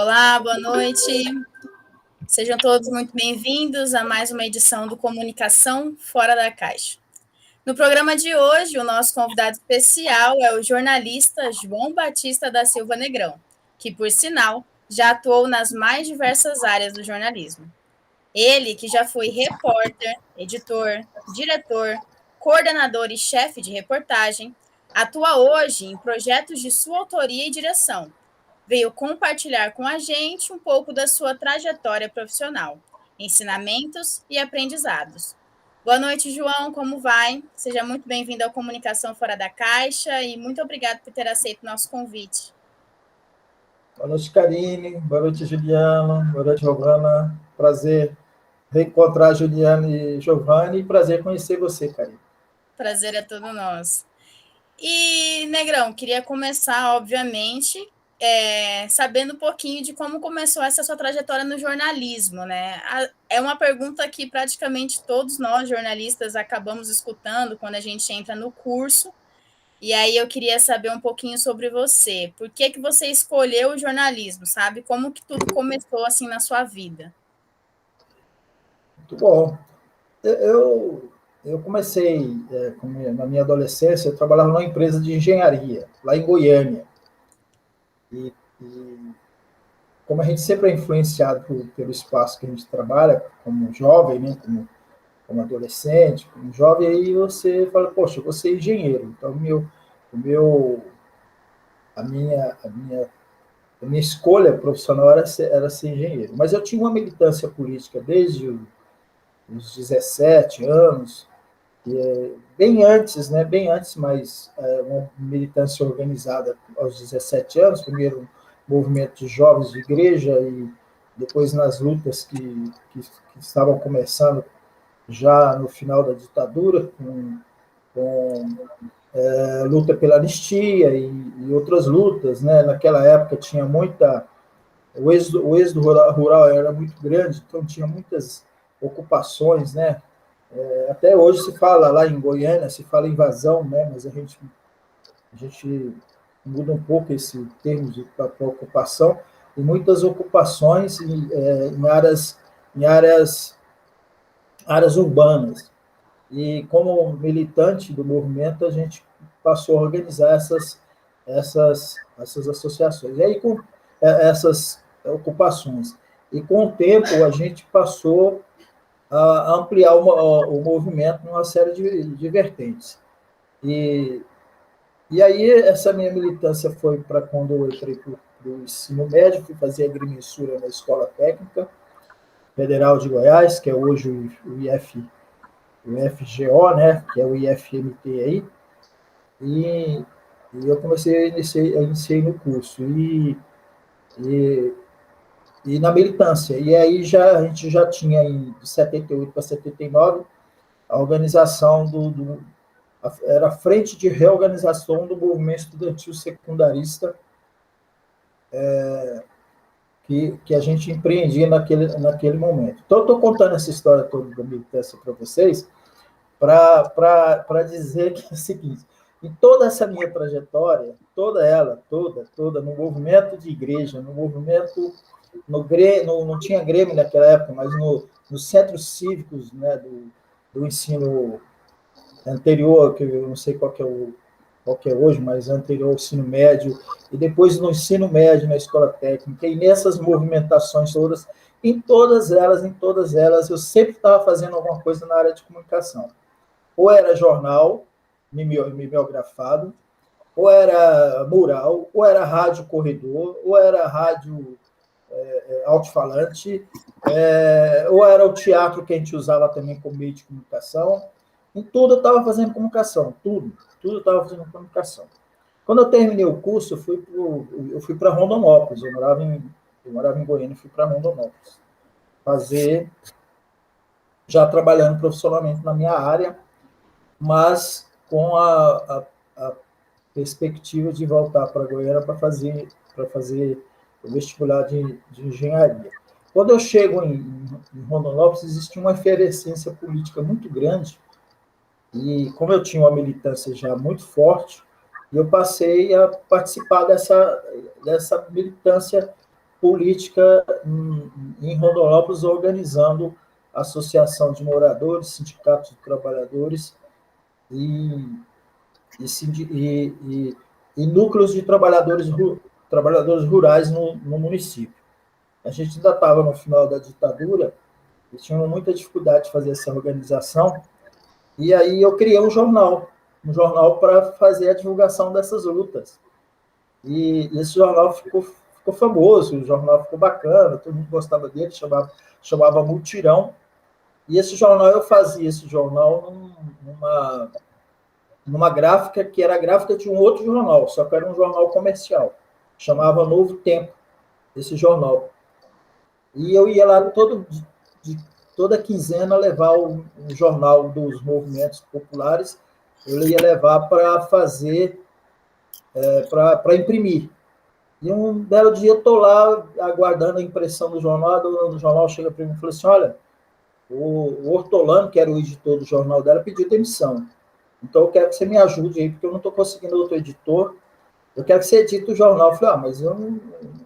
Olá, boa noite. Sejam todos muito bem-vindos a mais uma edição do Comunicação Fora da Caixa. No programa de hoje, o nosso convidado especial é o jornalista João Batista da Silva Negrão, que, por sinal, já atuou nas mais diversas áreas do jornalismo. Ele, que já foi repórter, editor, diretor, coordenador e chefe de reportagem, atua hoje em projetos de sua autoria e direção. Veio compartilhar com a gente um pouco da sua trajetória profissional, ensinamentos e aprendizados. Boa noite, João, como vai? Seja muito bem-vindo ao Comunicação Fora da Caixa e muito obrigado por ter aceito o nosso convite. Boa noite, Karine. Boa noite, Juliana. Boa noite, Giovana. Prazer reencontrar Juliana e Giovanni e prazer conhecer você, Karine. Prazer é todo nosso. E, Negrão, queria começar, obviamente, sabendo um pouquinho de como começou essa sua trajetória no jornalismo, né? É uma pergunta que praticamente todos nós, jornalistas, acabamos escutando quando a gente entra no curso. E aí eu queria saber um pouquinho sobre você. Por que que você escolheu o jornalismo, sabe? Como que tudo começou assim na sua vida? Muito bom. Eu comecei, na minha adolescência, eu trabalhava numa empresa de engenharia, lá em Goiânia. E como a gente sempre é influenciado pelo espaço que a gente trabalha, como jovem, né, como adolescente, como jovem, aí você fala, poxa, eu vou ser engenheiro. Então, o meu, a minha escolha profissional era ser engenheiro. Mas eu tinha uma militância política desde os 17 anos, bem antes, né? Bem antes, mas uma militância organizada aos 17 anos, primeiro movimento de jovens de igreja e depois nas lutas que estavam começando já no final da ditadura, com luta pela anistia e outras lutas, né? Naquela época tinha muita... O êxodo rural era muito grande, então tinha muitas ocupações, né? Até hoje se fala lá em Goiânia, se fala invasão, né? Mas a gente muda um pouco esse termo para ocupação, e muitas ocupações áreas urbanas. E como militante do movimento, a gente passou a organizar essas associações. E aí, com essas ocupações. E com o tempo, a gente passou a ampliar o movimento numa série de vertentes. E aí, essa minha militância foi para quando eu entrei para o ensino médio, fui fazer agrimensura na Escola Técnica Federal de Goiás, que é hoje o IFGO, né, que é o IFMT aí, e eu iniciei no curso, e na militância. E aí a gente já tinha, de 78 para 79, a organização era a Frente de Reorganização do Movimento Estudantil Secundarista, que a gente empreendia naquele momento. Então, eu estou contando essa história toda da militância para vocês, para dizer que é o seguinte: em toda essa minha trajetória, toda ela, toda, no movimento de igreja, no movimento, não tinha Grêmio naquela época, mas nos centros cívicos, né, do ensino anterior, que eu não sei qual que é hoje, mas anterior ao ensino médio, e depois no ensino médio, na escola técnica, e nessas movimentações todas, em todas elas, eu sempre estava fazendo alguma coisa na área de comunicação. Ou era jornal, mimeografado, ou era mural, ou era rádio corredor, ou era rádio alto-falante, ou era o teatro que a gente usava também como meio de comunicação. Em tudo eu estava fazendo comunicação, tudo eu estava fazendo comunicação. Quando eu terminei o curso, eu fui para Rondonópolis, eu morava em Goiânia, fui para Rondonópolis, já trabalhando profissionalmente na minha área, mas com a perspectiva de voltar para Goiânia para fazer o vestibular de engenharia. Quando eu chego em Rondonópolis, existe uma efervescência política muito grande, e como eu tinha uma militância já muito forte, eu passei a participar dessa militância política em Rondonópolis, organizando associação de moradores, sindicatos de trabalhadores e, e núcleos de trabalhadores rurais no município. A gente ainda estava no final da ditadura e tinha muita dificuldade de fazer essa organização, e aí eu criei um jornal para fazer a divulgação dessas lutas. E esse jornal ficou famoso, o jornal ficou bacana, todo mundo gostava dele, chamava Mutirão. E esse jornal, eu fazia esse jornal numa gráfica que era a gráfica de um outro jornal, só que era um jornal comercial, chamava Novo Tempo, esse jornal. E eu ia lá toda quinzena levar o jornal dos movimentos populares, eu ia levar para fazer, para imprimir. E um belo dia estou lá aguardando a impressão do jornal, a dona do jornal chega para mim e falou assim, olha, o Hortolano, que era o editor do jornal dela, pediu demissão. Então, eu quero que você me ajude aí, porque eu não estou conseguindo outro editor. Eu quero que você edite o jornal. Eu falei, mas eu não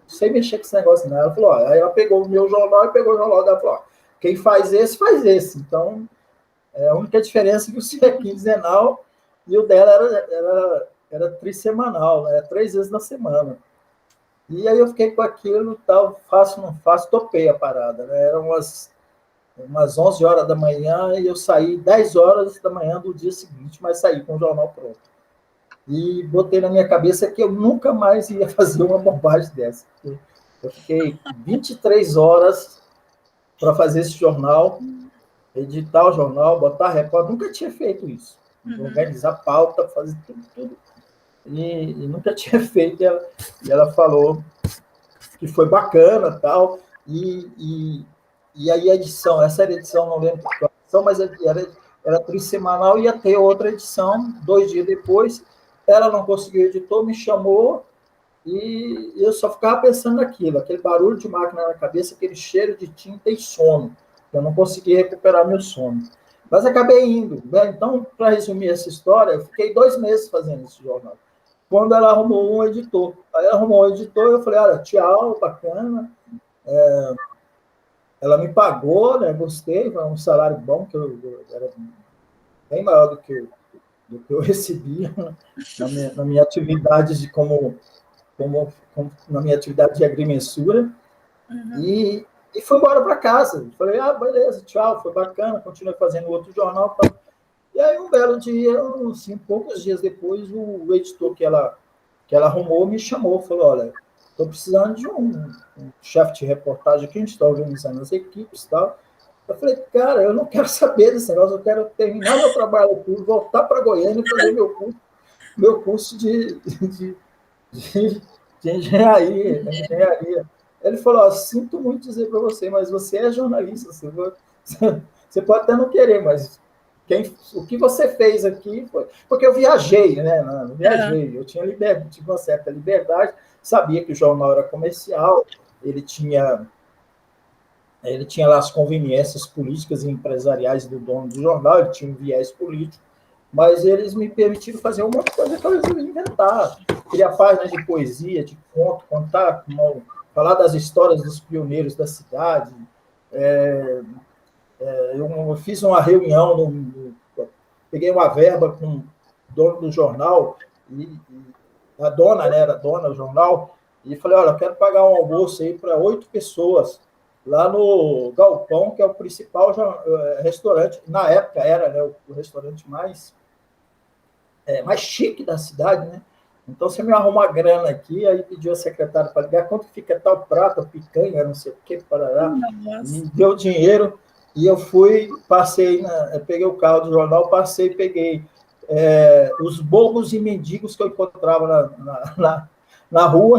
sei mexer com esse negócio, não. Ela falou, aí ela pegou o meu jornal e pegou o jornal dela e falou, quem faz esse, faz esse. Então, a única diferença é que o seu é quinzenal e o dela era trissemanal, né? 3 vezes na semana. E aí eu fiquei com aquilo, tal, faço, não faço, topei a parada, né? Eram umas 11 horas da manhã e eu saí 10 horas da manhã do dia seguinte, mas saí com o jornal pronto. E botei na minha cabeça que eu nunca mais ia fazer uma bobagem dessa. Eu fiquei 23 horas para fazer esse jornal, editar o jornal, botar recorde. Nunca tinha feito isso. Organizar pauta, fazer tudo. E nunca tinha feito. E ela falou que foi bacana, tal. E aí a edição, essa era a edição, não lembro qual edição, mas era trissemanal, ia ter outra edição, 2 dias depois. Ela não conseguiu editor, me chamou e eu só ficava pensando naquilo, aquele barulho de máquina na cabeça, aquele cheiro de tinta e sono. Eu não consegui recuperar meu sono. Mas acabei indo. Então, para resumir essa história, eu fiquei 2 meses fazendo esse jornal. Quando ela arrumou um editor. Aí ela arrumou um editor, eu falei, olha, tchau, bacana. Ela me pagou, né? Gostei, foi um salário bom, que eu era bem maior do que eu recebia, né? na minha atividade na minha atividade de agrimensura. E fui embora para casa. Falei, beleza, tchau, foi bacana, continuei fazendo outro jornal. Tal. E aí, um belo dia, assim, poucos dias depois, o editor que ela arrumou me chamou, falou, olha, estou precisando de um chefe de reportagem aqui, a gente está organizando as equipes e tal. Eu falei, cara, eu não quero saber desse negócio, eu quero terminar meu trabalho aqui, voltar para Goiânia e fazer meu curso de engenharia. Ele falou, sinto muito dizer para você, mas você é jornalista, você pode até não querer, mas o que você fez aqui foi... Porque eu viajei, né? Eu tive uma certa liberdade, sabia que o jornal era comercial, ele tinha lá as conveniências políticas e empresariais do dono do jornal, ele tinha um viés político, mas eles me permitiram fazer uma coisa que eu resolvi inventar. Criar páginas de poesia, de conto, contar, falar das histórias dos pioneiros da cidade. Eu fiz uma reunião, peguei uma verba com o dono do jornal, a dona, né, era dona do jornal, e falei, olha, eu quero pagar um almoço aí para 8 pessoas, lá no Galpão, que é o principal restaurante, na época era, né, o restaurante mais chique da cidade, né? Então, você me arruma grana aqui, aí pediu a secretária para ligar, quanto fica tal prato, picanha, não sei o que, parará, me deu dinheiro, e eu fui, peguei o carro do jornal, peguei os bobos e mendigos que eu encontrava na rua,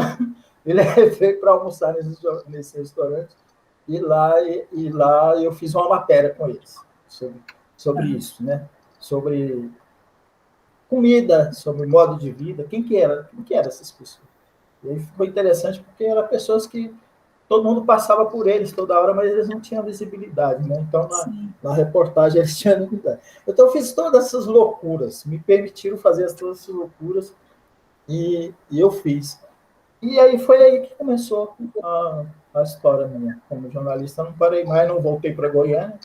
e levei para almoçar nesse restaurante, e lá eu fiz uma matéria com eles sobre isso, né? Sobre comida, sobre modo de vida, quem que eram essas pessoas. E aí ficou interessante porque eram pessoas que todo mundo passava por eles toda hora, mas eles não tinham visibilidade, né? Então, na reportagem, eles tinham visibilidade. Então, eu fiz todas essas loucuras, me permitiram fazer todas essas loucuras e eu fiz. E aí foi aí que começou a história minha. Como jornalista, não parei mais, não voltei para Goiânia.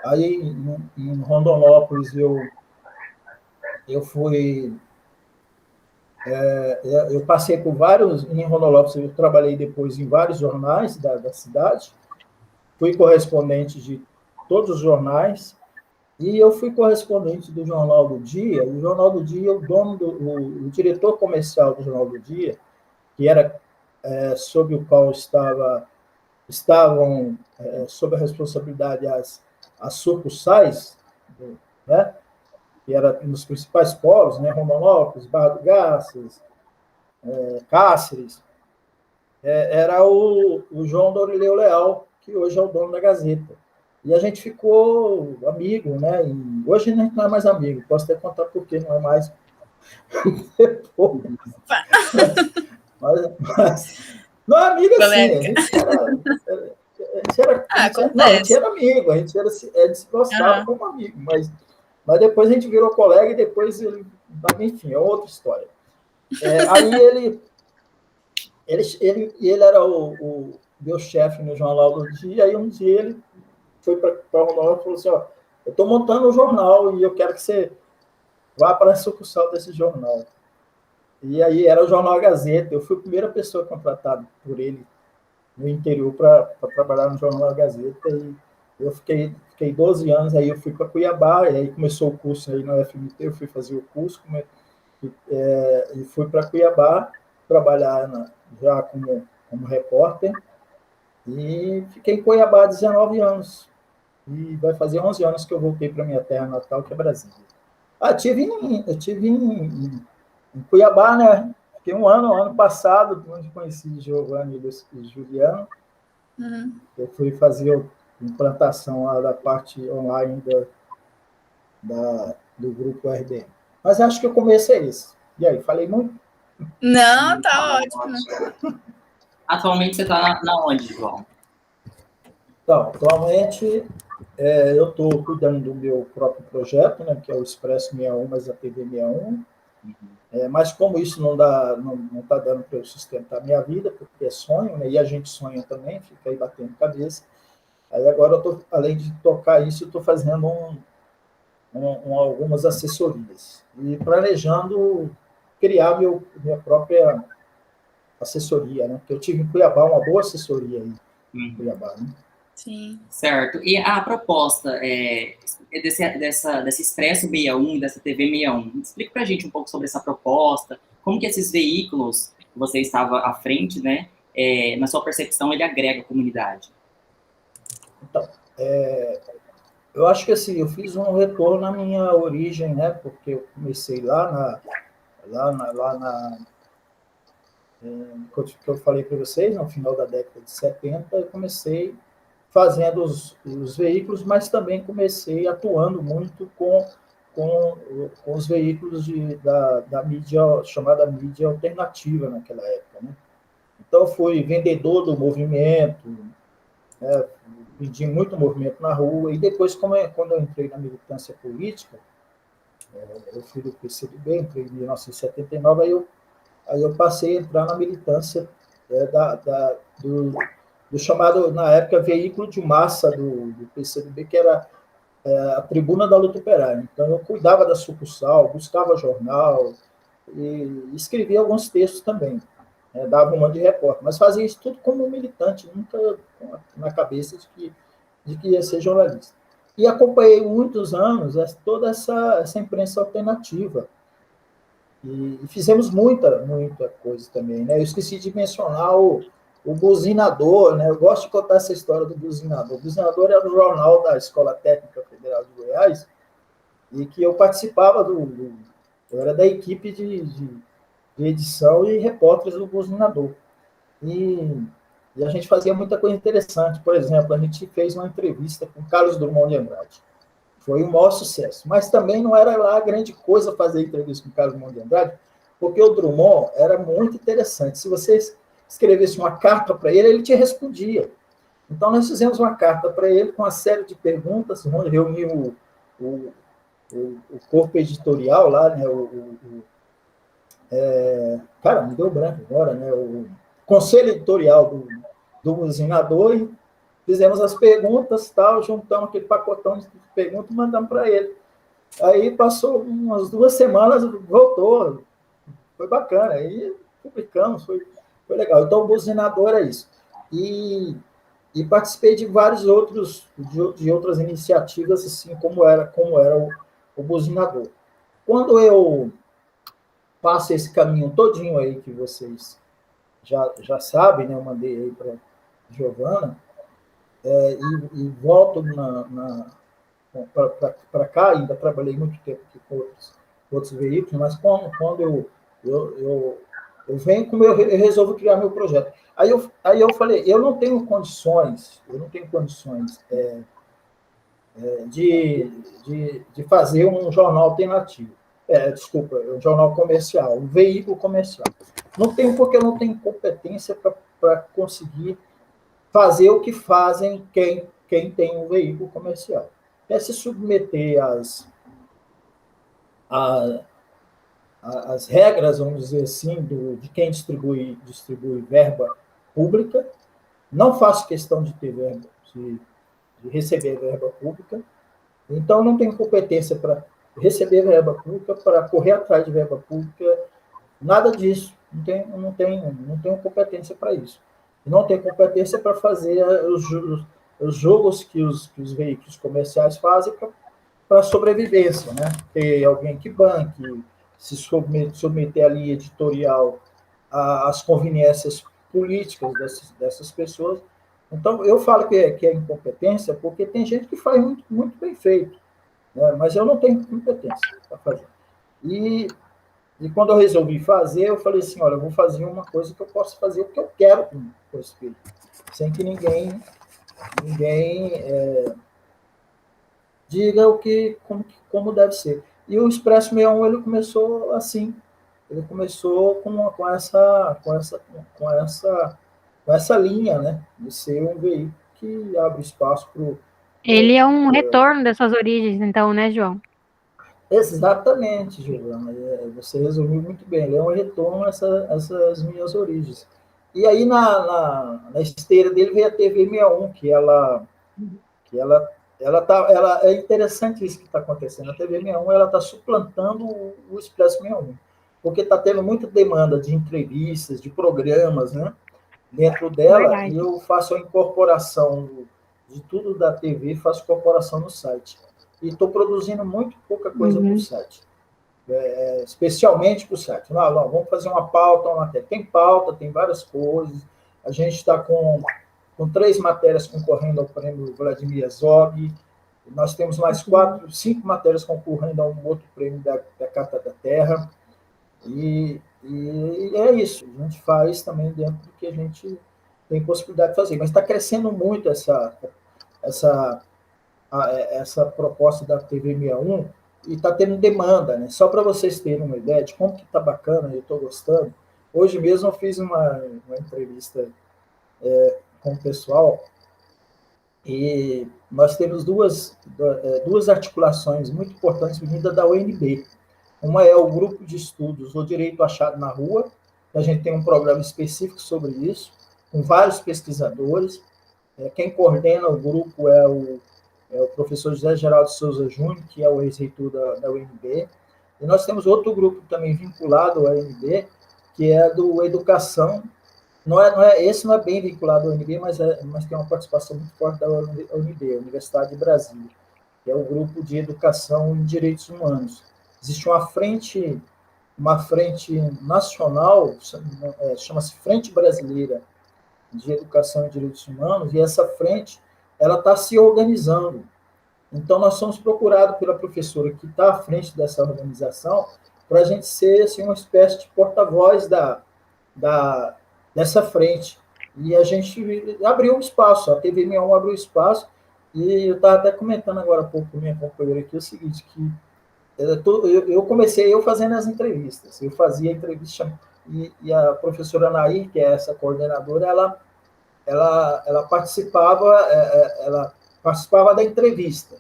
Aí, em Rondonópolis, eu fui... Eu passei por vários... Em Rondonópolis, eu trabalhei depois em vários jornais da cidade. Fui correspondente de todos os jornais. E eu fui correspondente do Jornal do Dia. O Jornal do Dia, o diretor comercial do Jornal do Dia, que era sob o qual estavam sob a responsabilidade as sucursais, né, que era nos principais polos, né, Rondonópolis, Barra do Garças, Cáceres, era o João Dorileu Leal, que hoje é o dono da Gazeta. E a gente ficou amigo, né? E hoje a gente não é mais amigo, posso até contar por que não é mais. mas, não é amigo assim, a gente era amigo, a gente se gostava como amigo, mas depois a gente virou colega e depois enfim, é outra história. Aí ele era o meu chefe no Jornal do Dia, aí um dia ele foi para o jornal e falou assim, ó, eu estou montando um jornal e eu quero que você vá para a sucursal desse jornal. E aí era o Jornal Gazeta, eu fui a primeira pessoa contratada por ele no interior para trabalhar no Jornal Gazeta, e eu fiquei 12 anos, aí eu fui para Cuiabá, e aí começou o curso aí na UFMT, eu fui fazer o curso, e fui para Cuiabá trabalhar já como repórter, e fiquei em Cuiabá 19 anos, e vai fazer 11 anos que eu voltei para minha terra natal, que é Brasília. Eu tive em Cuiabá, né? Fiquei ano passado, onde conheci Giovanni e Juliano. Uhum. Eu fui fazer a implantação lá da parte online do grupo RDM. Mas acho que o começo é esse. E aí, falei muito? Não, tá ótimo. Atualmente você está na onde, João? Então, atualmente eu estou cuidando do meu próprio projeto, né, que é o Expresso 61, mas a TV 61. Mas como isso não está dando para eu sustentar a minha vida, porque é sonho, né, e a gente sonha também, fica aí batendo cabeça. Aí agora, além de tocar isso, eu estou fazendo algumas assessorias e planejando criar minha própria assessoria, né? Porque eu tive em Cuiabá uma boa assessoria aí em Cuiabá, né? Sim. Certo. E a proposta desse Expresso 61 e dessa TV 61, explica pra gente um pouco sobre essa proposta, como que esses veículos que você estava à frente, né, na sua percepção, ele agrega a comunidade? Então, eu acho que assim, eu fiz um retorno à minha origem, né? Porque eu comecei que eu falei para vocês, no final da década de 70, eu comecei fazendo os veículos, mas também comecei atuando muito com os veículos da mídia, chamada mídia alternativa naquela época, né? Então, fui vendedor do movimento, né? Vendi muito movimento na rua, e depois, quando eu entrei na militância política, eu fui do PCdoB, entrei em 1979, aí eu passei a entrar na militância do chamado, na época, veículo de massa do PCdoB, que era a Tribuna da Luta Operária. Então, eu cuidava da sucursal, buscava jornal e escrevia alguns textos também. Dava uma de repórter, mas fazia isso tudo como militante, nunca na cabeça de que ia ser jornalista. E acompanhei muitos anos toda essa imprensa alternativa. E fizemos muita coisa também, né? Eu esqueci de mencionar o Buzinador, né? Eu gosto de contar essa história do Buzinador. O Buzinador era um jornal da Escola Técnica Federal de Goiás, e que eu participava eu era da equipe de edição e repórteres do Buzinador. E a gente fazia muita coisa interessante. Por exemplo, a gente fez uma entrevista com Carlos Drummond de Andrade. Foi um maior sucesso. Mas também não era lá grande coisa fazer entrevista com o Carlos Drummond de Andrade, porque o Drummond era muito interessante. Se você escrevesse uma carta para ele, ele te respondia. Então, nós fizemos uma carta para ele com uma série de perguntas, onde reuniu o corpo editorial lá, né, Cara, me deu branco agora, né? O conselho editorial do buzinador, e fizemos as perguntas, tal, juntamos aquele pacotão de perguntas e mandamos para ele. Aí passou umas 2 semanas, voltou, foi bacana, aí publicamos, foi legal. Então, o buzinador é isso. E participei de vários outros, de outras iniciativas, assim, como era o buzinador. Quando eu passo esse caminho todinho aí que vocês já sabem, né? Eu mandei aí para Giovana, e volto para cá, ainda trabalhei muito tempo aqui com outros veículos, mas quando eu venho, como eu resolvo criar meu projeto. Aí eu falei, eu não tenho condições de fazer um jornal alternativo. Desculpa, um jornal comercial, um veículo comercial. Não tenho, porque eu não tenho competência para conseguir fazer o que fazem quem tem um veículo comercial. É se submeter às regras, vamos dizer assim, de quem distribui verba pública. Não faço questão de ter verba, de receber verba pública. Então, não tenho competência para receber verba pública, para correr atrás de verba pública, nada disso. Não tenho competência para isso. Não tenho competência para fazer os jogos que os veículos comerciais fazem para a sobrevivência, né? Ter alguém que banque, se submeter à linha editorial às conveniências políticas dessas pessoas. Então, eu falo que é incompetência porque tem gente que faz muito, muito bem feito, né? Mas eu não tenho competência para fazer. E quando eu resolvi fazer, eu falei assim, olha, eu vou fazer uma coisa que eu posso fazer o que eu quero com esse filho, sem que ninguém diga como deve ser. E o Expresso 61, ele começou assim, ele começou com essa linha, né, de ser um veículo que abre espaço para o... Ele é um retorno dessas origens, então, né, João? Exatamente, Giovana. Você resumiu muito bem. Ele é um retorno a essas minhas origens. E aí, na esteira dele, veio a TV 61, que ela é interessante isso que está acontecendo. A TV 61 ela está suplantando o Expresso 61, porque está tendo muita demanda de entrevistas, de programas, né, dentro dela. Verdade. E eu faço a incorporação de tudo da TV, faço incorporação no site. E estou produzindo muito pouca coisa para o site, especialmente para o site. Não, vamos fazer uma pauta, uma matéria. Tem pauta, tem várias coisas. A gente está com 3 matérias concorrendo ao prêmio Vladimir Herzog. Nós temos mais 5 matérias concorrendo a um outro prêmio da Carta da Terra. E é isso. A gente faz também dentro do que a gente tem possibilidade de fazer. Mas está crescendo muito essa proposta da TV 61 e está tendo demanda, né? Só para vocês terem uma ideia de como que está bacana, eu estou gostando. Hoje mesmo eu fiz uma entrevista com o pessoal e nós temos duas articulações muito importantes vindas da UNB. Uma é o Grupo de Estudos O Direito Achado na Rua, que a gente tem um programa específico sobre isso, com vários pesquisadores. Quem coordena o grupo é o professor José Geraldo Souza Júnior, que é o ex-reitor da UNB. E nós temos outro grupo também vinculado à UNB, que é do Educação. Esse não é bem vinculado à UNB, mas tem uma participação muito forte da UNB, a Universidade de Brasília, que é o grupo de Educação e Direitos Humanos. Existe uma frente nacional, chama-se Frente Brasileira de Educação e Direitos Humanos, e essa frente ela está se organizando. Então, nós somos procurados pela professora que está à frente dessa organização para a gente ser assim, uma espécie de porta-voz dessa frente. E a gente abriu um espaço, a TV 61 abriu espaço, e eu estava até comentando agora há pouco com minha companheira aqui o seguinte, que eu comecei fazendo as entrevistas, eu fazia a entrevista, e a professora Anaí, que é essa coordenadora, ela participava da entrevista.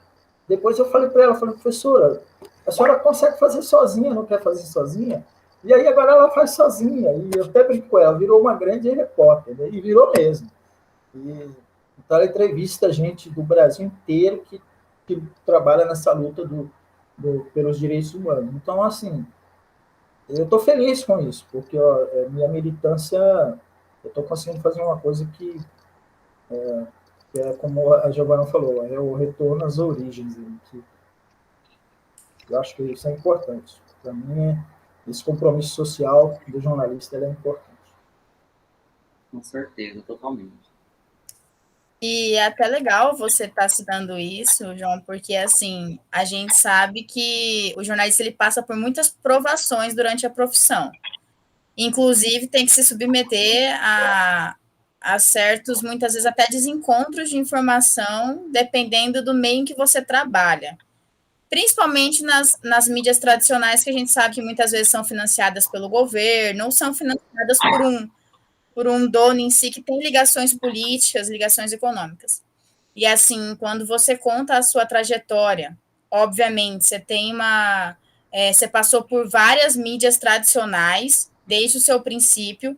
Depois eu falei para ela, professora, a senhora consegue fazer sozinha, não quer fazer sozinha? E aí agora ela faz sozinha, e eu até brinco com ela, virou uma grande repórter, né? E virou mesmo. Então ela entrevista gente do Brasil inteiro que trabalha nessa luta pelos direitos humanos. Então, assim, eu estou feliz com isso, porque ó, minha militância, eu estou conseguindo fazer uma coisa que é como a Giovana falou, é o retorno às origens, que eu acho que isso é importante. Para mim, esse compromisso social do jornalista é importante. Com certeza, totalmente. E é até legal você estar citando isso, João, porque assim, a gente sabe que o jornalista ele passa por muitas provações durante a profissão. Inclusive, tem que se submeter a certos, muitas vezes até desencontros de informação, dependendo do meio em que você trabalha. Principalmente nas mídias tradicionais, que a gente sabe que muitas vezes são financiadas pelo governo, ou são financiadas por um dono em si que tem ligações políticas, ligações econômicas. E assim, quando você conta a sua trajetória, obviamente, você tem você passou por várias mídias tradicionais, desde o seu princípio,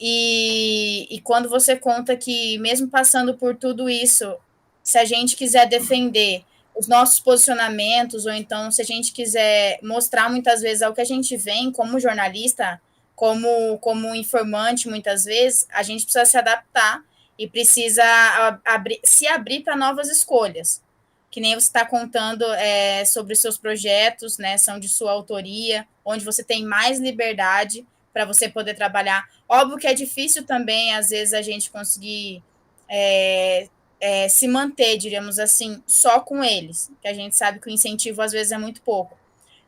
e quando você conta que, mesmo passando por tudo isso, se a gente quiser defender os nossos posicionamentos, ou então se a gente quiser mostrar muitas vezes ao que a gente vem como jornalista, como informante, muitas vezes, a gente precisa se adaptar e precisa se abrir para novas escolhas. Que nem você está contando sobre os seus projetos, né, são de sua autoria, onde você tem mais liberdade para você poder trabalhar. Óbvio que é difícil também, às vezes, a gente conseguir se manter, diríamos assim, só com eles, que a gente sabe que o incentivo, às vezes, é muito pouco.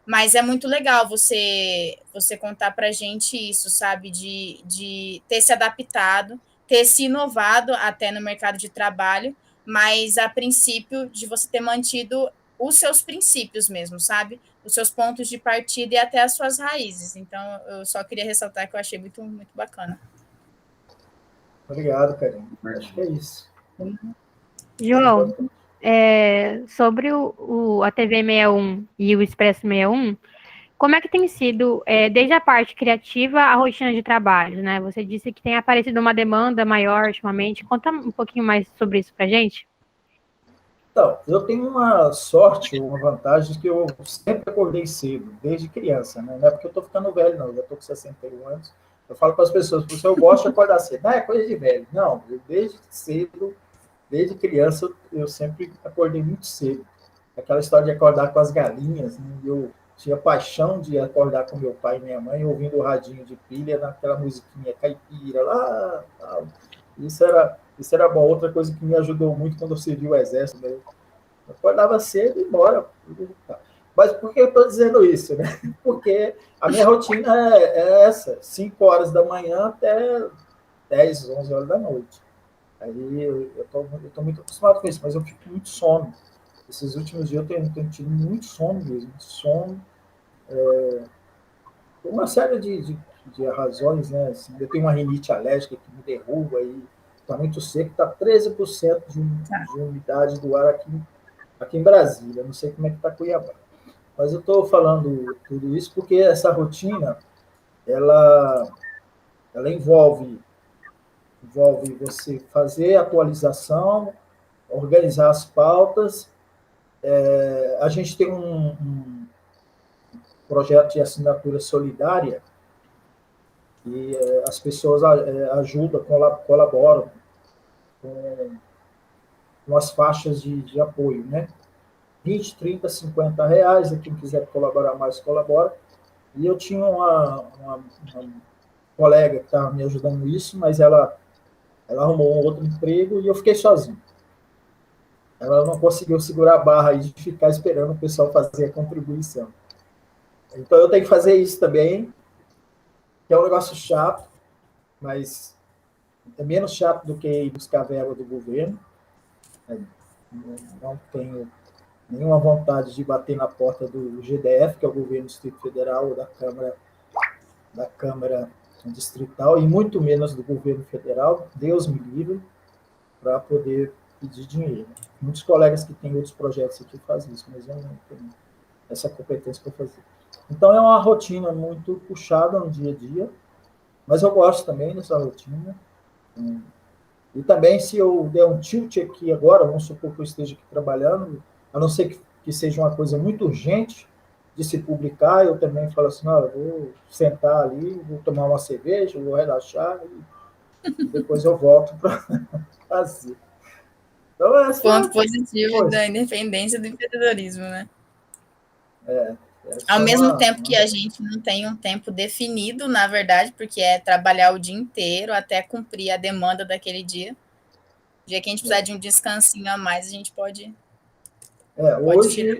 Mas é muito legal você contar para a gente isso, sabe? De ter se adaptado, ter se inovado até no mercado de trabalho, mas a princípio de você ter mantido os seus princípios mesmo, sabe? Os seus pontos de partida e até as suas raízes. Então, eu só queria ressaltar que eu achei muito, muito bacana. Obrigado, Karine. Acho que é isso. João, sobre a TV 61 e o Expresso 61, como é que tem sido, desde a parte criativa, a rotina de trabalho, né? Você disse que tem aparecido uma demanda maior ultimamente. Conta um pouquinho mais sobre isso pra gente. Então, eu tenho uma sorte, uma vantagem que eu sempre acordei cedo, desde criança, né? Não é porque eu estou ficando velho, não. Eu já estou com 61 anos. Eu falo para as pessoas, eu gosto de acordar cedo. Não, é coisa de velho. Não, eu desde cedo, desde criança, eu sempre acordei muito cedo. Aquela história de acordar com as galinhas, né? Eu tinha paixão de acordar com meu pai e minha mãe, ouvindo o radinho de pilha, naquela musiquinha caipira lá. Tal. Isso era bom. Outra coisa que me ajudou muito quando eu servi o exército, né? Eu acordava cedo e embora. Mas por que eu estou dizendo isso, né? Porque a minha rotina é essa, 5 horas da manhã até 10, 11 horas da noite. Aí eu tô muito acostumado com isso, mas eu fico muito sono. Esses últimos dias eu tenho tido muito sono mesmo, sono. Por uma série de razões, né? Assim, eu tenho uma rinite alérgica que me derruba e está muito seco, está 13% de umidade do ar aqui em Brasília. Não sei como é que está Cuiabá. Mas eu estou falando tudo isso porque essa rotina, ela envolve você fazer atualização, organizar as pautas. A gente tem um projeto de assinatura solidária e as pessoas ajudam, colaboram com as faixas de apoio, né? 20, 30, 50 reais, quem quiser colaborar mais, colabora. E eu tinha uma colega que estava me ajudando nisso, mas ela arrumou um outro emprego e eu fiquei sozinho. Ela não conseguiu segurar a barra aí de ficar esperando o pessoal fazer a contribuição. Então eu tenho que fazer isso também, que é um negócio chato, mas é menos chato do que ir buscar verba do governo. Não tenho nenhuma vontade de bater na porta do GDF, que é o Governo do Distrito Federal, ou da Câmara Distrital, e muito menos do governo federal, Deus me livre, para poder pedir dinheiro. Muitos colegas que têm outros projetos aqui fazem isso, mas eu não tenho essa competência para fazer. Então, é uma rotina muito puxada no dia a dia, mas eu gosto também dessa rotina. E também, se eu der um tilt aqui agora, vamos supor que eu esteja aqui trabalhando, a não ser que seja uma coisa muito urgente de se publicar, eu também falo assim, não, eu vou sentar ali, vou tomar uma cerveja, vou relaxar, e depois eu volto para fazer. Então, Ponto positivo da independência do empreendedorismo, né? Ao mesmo tempo que a gente não tem um tempo definido, na verdade, porque é trabalhar o dia inteiro até cumprir a demanda daquele dia. O dia que a gente precisar de um descansinho a mais, a gente pode.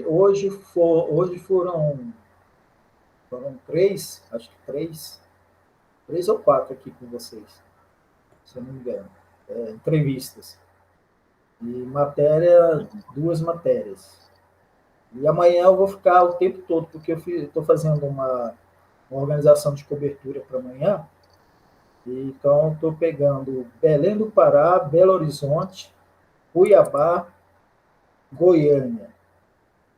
Hoje foram três, acho que três ou quatro aqui com vocês, se eu não me engano, entrevistas. E duas matérias. E amanhã eu vou ficar o tempo todo, porque eu estou fazendo uma organização de cobertura para amanhã. Então, estou pegando Belém do Pará, Belo Horizonte, Cuiabá, Goiânia.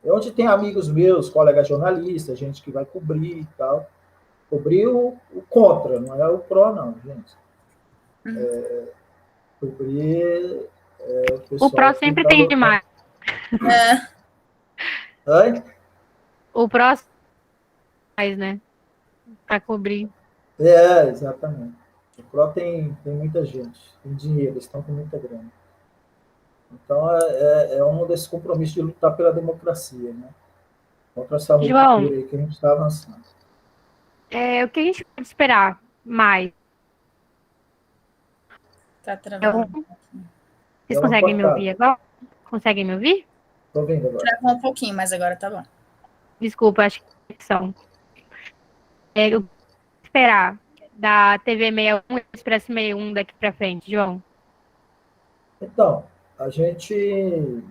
É onde tem amigos meus, colegas jornalistas, gente que vai cobrir e tal. Cobrir o contra, não é o pró, não, gente. Cobrir o pessoal. O pró sempre tem demais. Oi? O pró mais, né? Para cobrir. Exatamente. O pró tem muita gente, tem dinheiro, eles estão com muita grana. Então, é um desses compromissos de lutar pela democracia, né? Contra essa ruptura aí que a gente está avançando. O que a gente pode esperar mais? Tá travando. Vocês conseguem me ouvir agora? Conseguem me ouvir? Estou vendo agora. Travou um pouquinho, mas agora tá bom. Desculpa, acho que é conexão. O que esperar da TV 61 e Expresso 61 daqui para frente, João? Então, a gente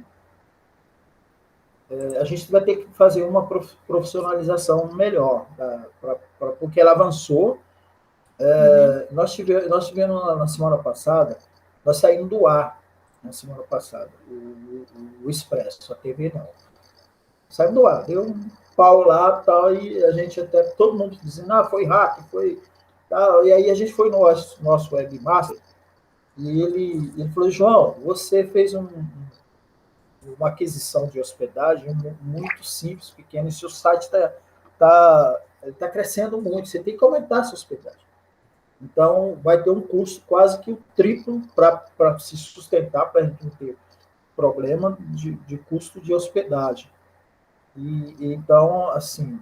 vai ter que fazer uma profissionalização melhor, porque ela avançou. Nós tivemos na semana passada, nós saímos do ar na semana passada, o Expresso, a TV não. Saímos do ar, deu um pau lá, tal, e a gente até, todo mundo dizendo, foi hack, foi tal, e aí a gente foi no nosso webmaster, e ele falou, João, você fez uma aquisição de hospedagem muito simples, pequena, e seu site está crescendo muito, você tem que aumentar a sua hospedagem. Então, vai ter um custo quase que o triplo para se sustentar, para a gente não ter problema de custo de hospedagem. Então, assim,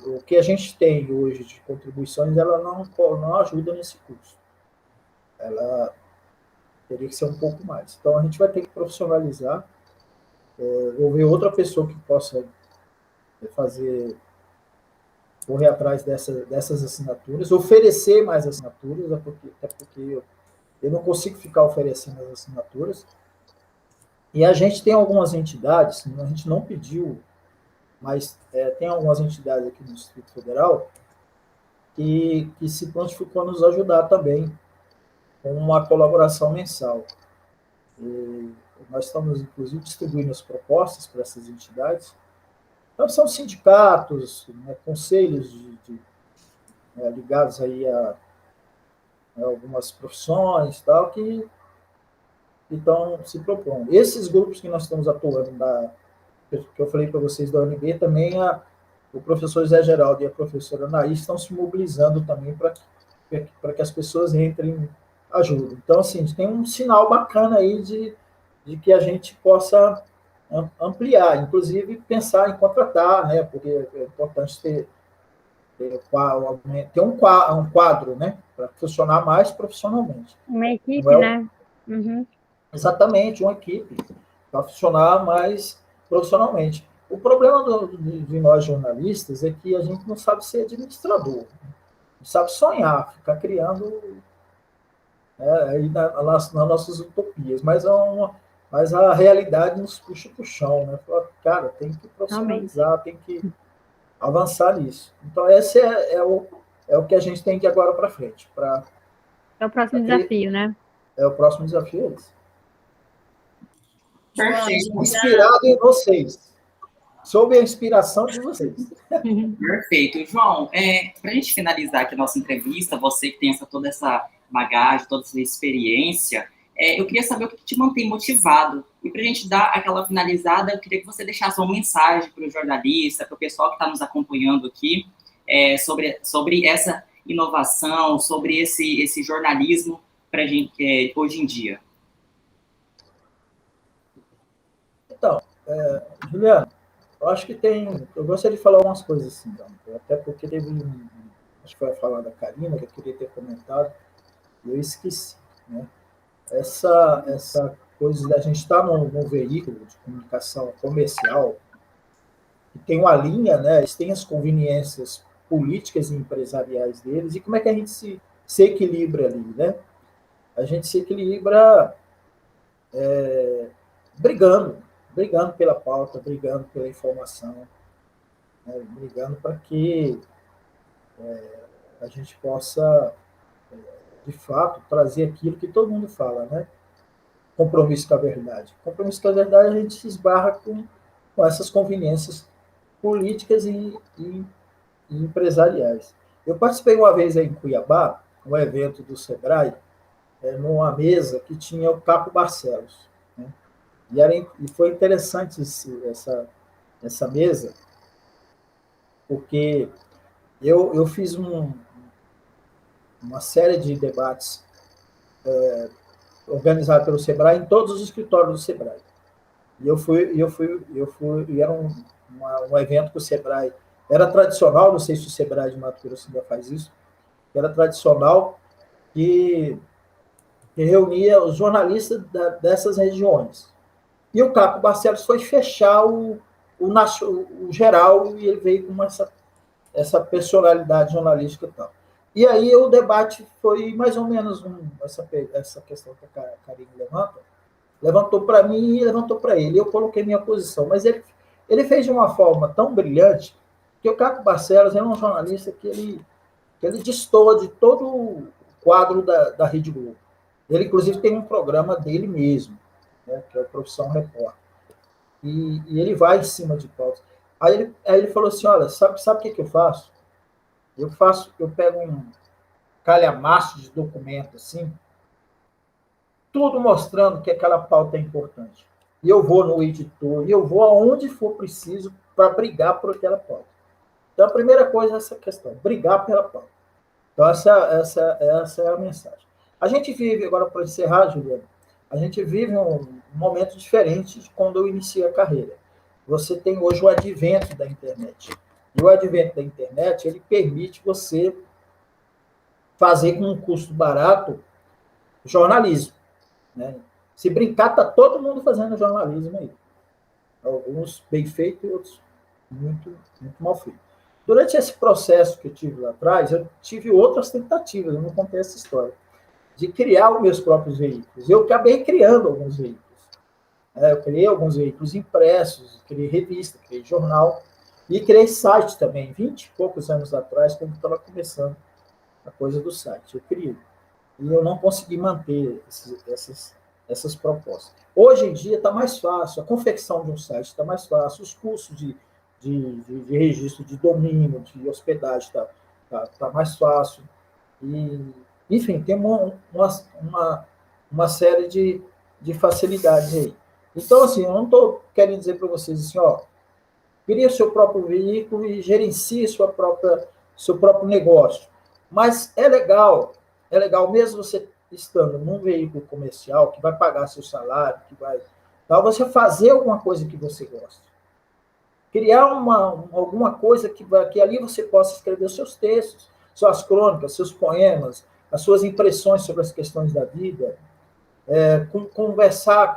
o que a gente tem hoje de contribuições, ela não ajuda nesse custo. Ela teria que ser um pouco mais. Então, a gente vai ter que profissionalizar, ou ver outra pessoa que possa correr atrás dessas assinaturas, oferecer mais assinaturas, até porque eu não consigo ficar oferecendo as assinaturas. E a gente tem algumas entidades, a gente não pediu, mas tem algumas entidades aqui no Distrito Federal que se prontificou a nos ajudar também com uma colaboração mensal. Nós estamos, inclusive, distribuindo as propostas para essas entidades. Então, são sindicatos, né, conselhos ligados aí a algumas profissões tal, que estão se propondo. Esses grupos que nós estamos atuando, que eu falei para vocês da UNB, também o professor Zé Geraldo e a professora Anaís estão se mobilizando também para que as pessoas entrem ajuda. Então, assim, tem um sinal bacana aí de que a gente possa ampliar, inclusive pensar em contratar, né, porque é importante ter um quadro, né, para funcionar mais profissionalmente. Uma equipe, né? Uhum. Exatamente, uma equipe, para funcionar mais profissionalmente. O problema de nós jornalistas é que a gente não sabe ser administrador, não sabe sonhar, ficar criando aí nas nossas utopias, mas a realidade nos puxa para o chão, né? Fala, cara, tem que profissionalizar, tem que avançar nisso. Então, esse é o que a gente tem que ir agora para frente. É o próximo desafio, né? É o próximo desafio, esse. Perfeito. Inspirado em vocês. sob a inspiração de vocês. Perfeito. João, para a gente finalizar aqui a nossa entrevista, você que tem toda essa bagagem, toda essa experiência, eu queria saber o que te mantém motivado. E para a gente dar aquela finalizada, eu queria que você deixasse uma mensagem para o jornalista, para o pessoal que está nos acompanhando aqui, sobre essa inovação, sobre esse jornalismo para a gente hoje em dia. Então, Juliano, eu acho que eu gostaria de falar umas coisas assim, então, até porque teve acho que foi falar da Karina, que eu queria ter comentado, e eu esqueci, né? Essa coisa da gente estar num veículo de comunicação comercial, que tem uma linha, né? Eles têm as conveniências políticas e empresariais deles, e como é que a gente se equilibra ali, né? A gente se equilibra brigando pela pauta, brigando pela informação, né? Brigando para que a gente possa, de fato, trazer aquilo que todo mundo fala, né? Compromisso com a verdade. Compromisso com a verdade, a gente se esbarra com essas conveniências políticas e empresariais. Eu participei uma vez aí em Cuiabá, um evento do Sebrae, numa mesa que tinha o Caco Barcelos, né? E foi interessante essa mesa, porque eu fiz uma série de debates organizados pelo Sebrae em todos os escritórios do Sebrae. E era um evento que o Sebrae era tradicional, não sei se o Sebrae de Mato Grosso ainda faz isso, era tradicional, que reunia os jornalistas dessas regiões. E o Caco Barcelos foi fechar o geral, e ele veio com essa personalidade jornalística e tal. E aí o debate foi mais ou menos essa questão que a Karine levantou para mim e levantou para ele. Eu coloquei minha posição, mas ele fez de uma forma tão brilhante que o Caco Barcelos é um jornalista que ele destoa de todo o quadro da Rede Globo. Ele, inclusive, tem um programa dele mesmo, né, que é o Profissão Repórter. E ele vai em cima de pautas. Aí ele falou assim, olha, sabe o que eu faço? Eu pego um calhamaço de documento, assim, tudo mostrando que aquela pauta é importante. E eu vou no editor, e eu vou aonde for preciso para brigar por aquela pauta. Então, a primeira coisa é essa questão, brigar pela pauta. Então, essa é a mensagem. A gente vive, agora para encerrar, Juliana, a gente vive um momento diferente de quando eu iniciei a carreira. Você tem hoje o advento da internet. E o advento da internet, ele permite você fazer com um custo barato jornalismo, né? Se brincar, está todo mundo fazendo jornalismo aí. Alguns bem feitos e outros muito, muito mal feitos. Durante esse processo que eu tive lá atrás, eu tive outras tentativas, eu não contei essa história, de criar os meus próprios veículos. Eu acabei criando alguns veículos. Eu criei alguns veículos impressos, criei revista, criei jornal, e criei site também, 20 e poucos anos atrás, quando estava começando a coisa do site. Eu criei. E eu não consegui manter essas propostas. Hoje em dia está mais fácil, a confecção de um site está mais fácil, os custos de registro de domínio, de hospedagem está mais fácil. E, enfim, tem uma série de facilidades aí. Então, assim, eu não estou querendo dizer para vocês assim, ó, crie o seu próprio veículo e gerencie seu próprio negócio. Mas é legal mesmo você estando num veículo comercial que vai pagar seu salário, que vai você fazer alguma coisa que você gosta. Criar alguma coisa que ali você possa escrever os seus textos, suas crônicas, seus poemas, as suas impressões sobre as questões da vida, conversar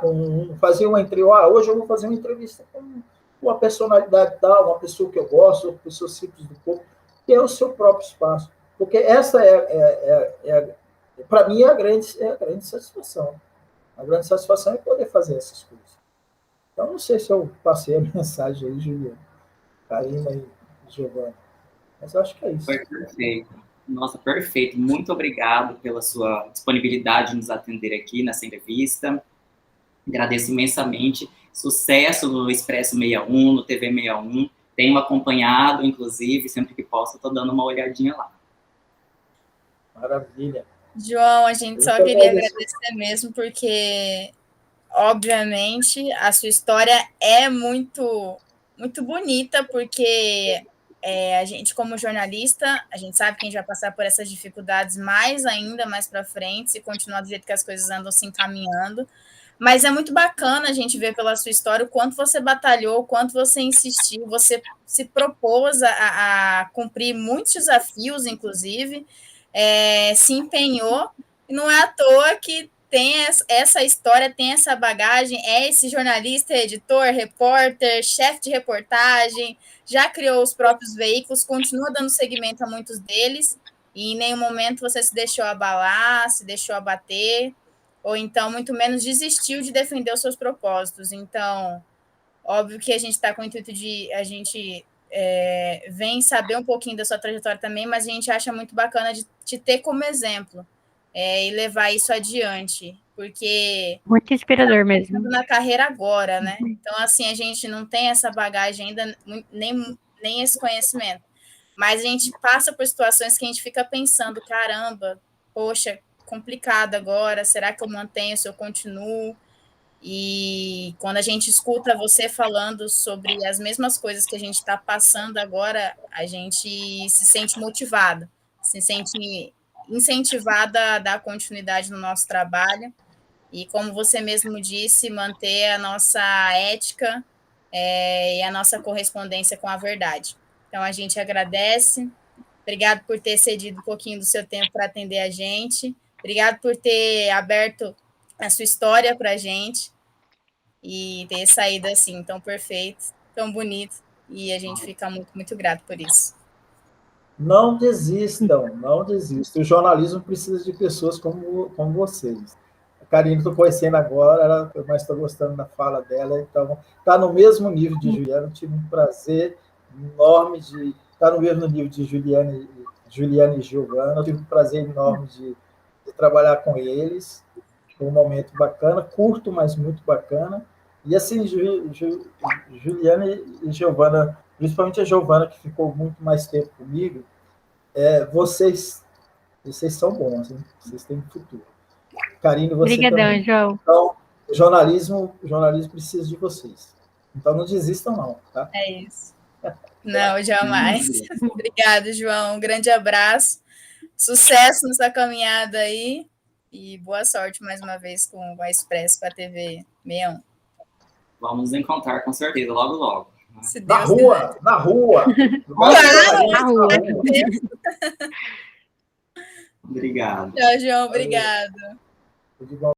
fazer uma entrevista. Hoje eu vou fazer uma entrevista com uma personalidade tal, uma pessoa que eu gosto, uma pessoa simples do povo, ter o seu próprio espaço. Porque essa para mim, é a grande satisfação. A grande satisfação é poder fazer essas coisas. Então, não sei se eu passei a mensagem aí, Juliana, Karina e Giovana, mas eu acho que é isso. Foi perfeito. Nossa, perfeito. Muito obrigado pela sua disponibilidade de nos atender aqui nessa entrevista. Agradeço imensamente. Sucesso no Expresso 61, no TV 61. Tenho acompanhado, inclusive, sempre que posso, estou dando uma olhadinha lá. Maravilha. João, a gente só queria agradecer mesmo, porque, obviamente, a sua história é muito, muito bonita, porque a gente, como jornalista, a gente sabe que a gente vai passar por essas dificuldades mais ainda, mais para frente, se continuar do jeito que as coisas andam se encaminhando. Mas é muito bacana a gente ver pela sua história o quanto você batalhou, o quanto você insistiu, você se propôs a cumprir muitos desafios, inclusive, se empenhou, e não é à toa que tem essa história, tem essa bagagem, é esse jornalista, editor, repórter, chefe de reportagem, já criou os próprios veículos, continua dando seguimento a muitos deles, e em nenhum momento você se deixou abalar, se deixou abater, ou então, muito menos, desistiu de defender os seus propósitos. Então, óbvio que a gente está com o intuito de... A gente vem saber um pouquinho da sua trajetória também, mas a gente acha muito bacana de te ter como exemplo e levar isso adiante, porque... Muito inspirador mesmo. Na carreira agora, né? Então, assim, a gente não tem essa bagagem ainda, nem esse conhecimento, mas a gente passa por situações que a gente fica pensando, caramba, poxa, complicado agora, será que eu mantenho, se eu continuo? E quando a gente escuta você falando sobre as mesmas coisas que a gente está passando agora, a gente se sente motivada, se sente incentivada a dar continuidade no nosso trabalho e, como você mesmo disse, manter a nossa ética e a nossa correspondência com a verdade. Então, a gente agradece. Obrigado por ter cedido um pouquinho do seu tempo para atender a gente. Obrigado por ter aberto a sua história para a gente e ter saído assim tão perfeito, tão bonito. E a gente fica muito, muito grato por isso. Não desistam, não desistam. O jornalismo precisa de pessoas como vocês. A Karine estou conhecendo agora, mas estou gostando da fala dela, então está no mesmo nível de Juliana. Tive um prazer enorme de estar no mesmo nível de Juliana e Giovana. Tive um prazer enorme de trabalhar com eles. Foi um momento bacana, curto, mas muito bacana. E assim, Juliana e Giovana, principalmente a Giovana, que ficou muito mais tempo comigo, vocês são bons, hein? Vocês têm futuro. Karine, você Obrigadão, também. João. Então, o jornalismo precisa de vocês. Então, não desistam, não. Tá? É isso. Não, jamais. Obrigada, João. Um grande abraço. Sucesso nessa caminhada aí. E boa sorte, mais uma vez, com a Expresso, com a TV 61. Vamos nos encontrar, com certeza, logo, logo. Se Deus quiser. Na rua! Claro, na rua. Obrigado. Tchau, João. Obrigado.